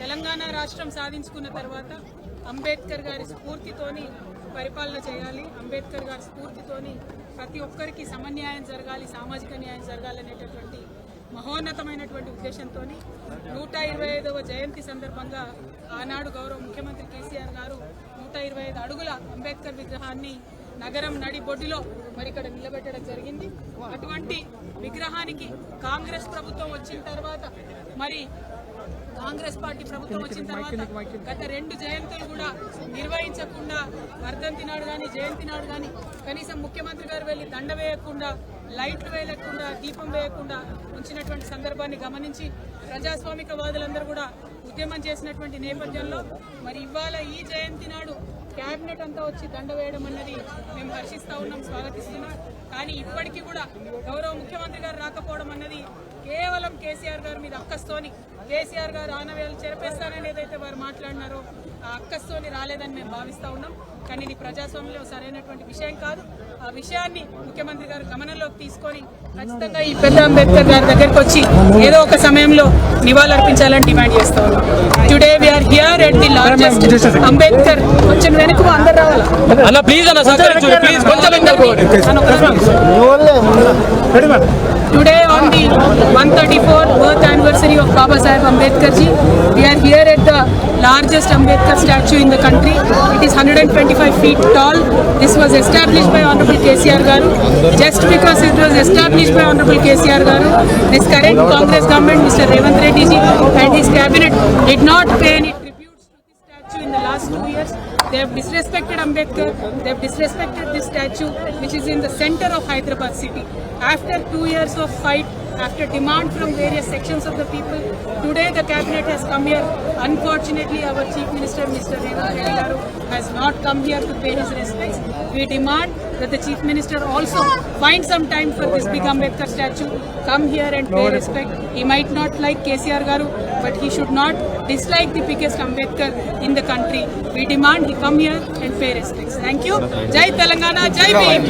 తెలంగాణ రాష్ట్రం సాధించుకున్న తర్వాత అంబేద్కర్ గారి స్ఫూర్తితోని పరిపాలన చేయాలి, అంబేద్కర్ గారి స్ఫూర్తితోని ప్రతి ఒక్కరికి సమన్యాయం జరగాలి, సామాజిక న్యాయం జరగాలనేటటువంటి మహోన్నతమైనటువంటి ఉద్దేశంతో 125వ జయంతి సందర్భంగా ఆనాడు గౌరవ ముఖ్యమంత్రి కేసీఆర్ గారు 125 అడుగుల అంబేద్కర్ విగ్రహాన్ని నగరం నడిబొడ్డులో మరి ఇక్కడ నిలబెట్టడం జరిగింది. అటువంటి విగ్రహానికి కాంగ్రెస్ ప్రభుత్వం వచ్చిన తర్వాత మరి కాంగ్రెస్ పార్టీ ప్రభుత్వం వచ్చిన తర్వాత గత 2 జయంతులు కూడా నిర్వహించకుండా వర్ధంతి నాడు కానీ జయంతి నాడు కానీ కనీసం ముఖ్యమంత్రి గారు వెళ్ళి దండ వేయకుండా, లైట్లు వేయకుండా, దీపం వేయకుండా ఉంచినటువంటి సందర్భాన్ని గమనించి ప్రజాస్వామికవాదులందరూ కూడా ఉద్యమం చేసినటువంటి నేపథ్యంలో మరి ఇవాళ ఈ జయంతి నాడు క్యాబినెట్ అంతా వచ్చి దండ వేయడం అన్నది మేము హర్షిస్తా ఉన్నాం, స్వాగతిస్తున్నాం. కానీ ఇప్పటికీ కూడా గౌరవ ముఖ్యమంత్రి గారు రాకపోవడం అన్నది కేవలం కేసీఆర్ గారి మీద అక్కస్తోని, కేసీఆర్ గారు ఆనవేలు చెరిపేస్తారని ఏదైతే వారు మాట్లాడినారో ఆ అక్కస్తోని రాలేదని మేము భావిస్తా ఉన్నాం. కానీ ఇది ప్రజాస్వామ్యంలో సరైనటువంటి విషయం కాదు. ఆ విషయాన్ని ముఖ్యమంత్రి గారు గమనంలోకి తీసుకొని ఖచ్చితంగా ఈ పెద్ద అంబేద్కర్ గారి దగ్గరికి వచ్చి ఏదో ఒక సమయంలో నివాళులర్పించాలని డిమాండ్ చేస్తా ఉన్నాం. Today we are here at the largest Ambedkar వచ్చిన వెనుక అందరు రావాలా Today on the 134th birth anniversary of Baba Saheb Ambedkar ji, we are here at the largest Ambedkar statue in the country. It is 125 feet tall. This was established by Honorable KCR Garu. Just because it was established by Honorable KCR Garu, this current Congress government, Mr. Revanth Reddy ji and his cabinet did not pay any tributes to this statue in the last 2 years. They have disrespected Ambedkar. They have disrespected this statue, which is in the center of Hyderabad city. After 2 years of fight, after demand from various sections of the people, today the cabinet has come here. Unfortunately, our Chief Minister, Mr. Revanth Reddy Garu, has not come here to pay his respects. We demand that the Chief Minister also find some time for this big Ambedkar statue, come here and pay respect. He might not like KCR Garu, but he should not dislike the biggest Ambedkar in the country. We demand he come here and pay respects. Thank you. Jai Telangana, Jai Bhim.